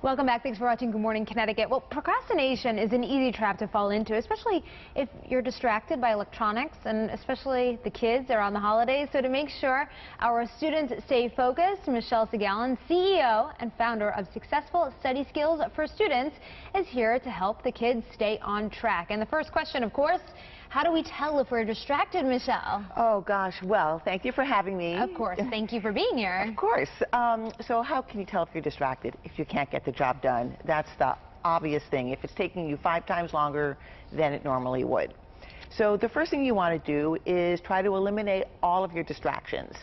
Welcome back. Thanks for watching Good Morning Connecticut. Well, procrastination is an easy trap to fall into, especially if you're distracted by electronics, and especially the kids around the holidays. So to make sure our students stay focused, Michelle Segalin, CEO and founder of Successful Study Skills for Students, is here to help the kids stay on track. And the first question, of course, how do we tell if we're distracted, Michelle? Oh, gosh. Well, thank you for having me. Of course. Thank you for being here. Of course. So how can you tell if you're distracted if you can't get the job done? That's the obvious thing. If it's taking you 5 times longer than it normally would. So the first thing you want to do is try to eliminate all of your distractions.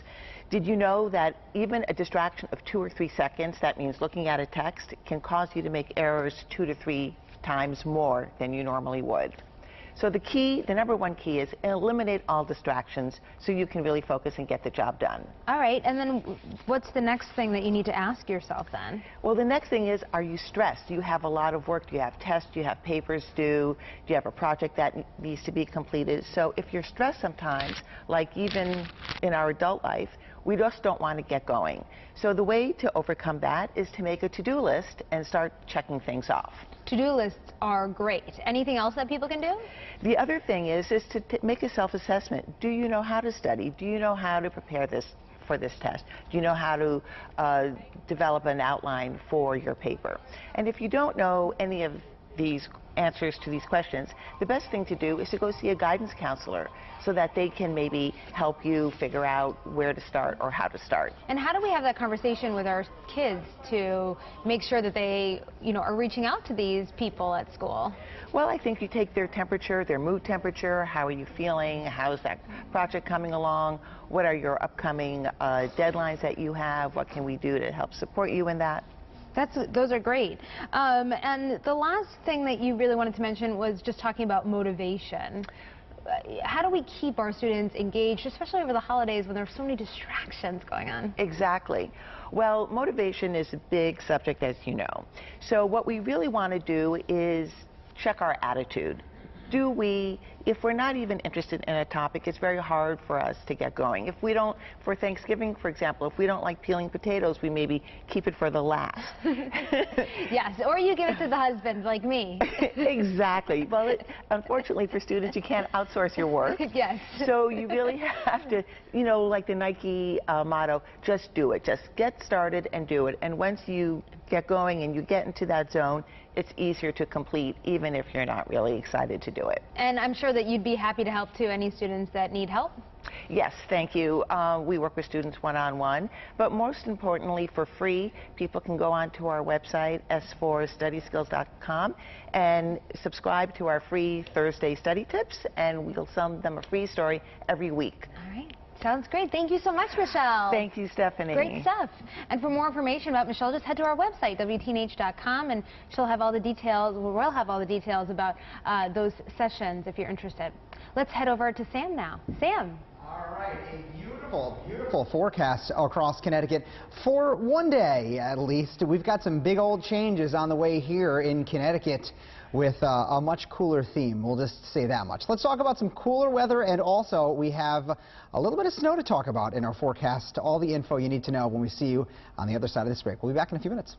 Did you know that even a distraction of 2 or 3 seconds, that means looking at a text, can cause you to make errors 2 to 3 times more than you normally would? So the number one key is eliminate all distractions so you can really focus and get the job done. All right, and then what's the next thing that you need to ask yourself then? Well, the next thing is, are you stressed? Do you have a lot of work? Do you have tests? Do you have papers due? Do you have a project that needs to be completed? So if you're stressed sometimes, like even in our adult life, we just don't want to get going. So the way to overcome that is to make a to-do list and start checking things off. To-do lists are great. Anything else that people can do? The other thing is to make a self-assessment. Do you know how to study? Do you know how to prepare for this test? Do you know how to develop an outline for your paper? And if you don't know any of these answers to these questions, the best thing to do is to go see a guidance counselor so that they can maybe help you figure out where to start or how to start. And how do we have that conversation with our kids to make sure that they, are reaching out to these people at school? Well, I think you take their temperature, their mood temperature. How are you feeling? How's that project coming along? What are your upcoming deadlines that you have? What can we do to help support you in that? Those are great. And the last thing that you really wanted to mention was just talking about motivation. How do we keep our students engaged, especially over the holidays when there's so many distractions going on? Exactly. Well, motivation is a big subject, as you know. So what we really want to do is check our attitude. If we're not even interested in a topic, it's very hard for us to get going. If we don't, for Thanksgiving, for example, if we don't like peeling potatoes, we maybe keep it for the last. Yes, or you give it to the husband, like me. Exactly. Well, unfortunately for students, you can't outsource your work. Yes. So you really have to, like the Nike motto, just do it. Just get started and do it. And once you get going and you get into that zone, it's easier to complete, even if you're not really excited to do it. And I'm sure that you'd be happy to help, too, any students that need help? Yes, thank you. We work with students one-on-one, but most importantly, for free, people can go onto our website, s4studyskills.com, and subscribe to our free Thursday study tips, and we'll send them a free story every week. All right. Sounds great. Thank you so much, Michelle. Thank you, Stephanie. Great stuff. And for more information about Michelle, just head to our website, wtnh.com, and she'll have all the details, we'll have all the details about those sessions if you're interested. Let's head over to Sam now. Sam. All right, a beautiful, beautiful forecast across Connecticut for one day at least. We've got some big old changes on the way here in Connecticut with a much cooler theme. We'll just say that much. Let's talk about some cooler weather, and also we have a little bit of snow to talk about in our forecast. All the info you need to know when we see you on the other side of this break. We'll be back in a few minutes.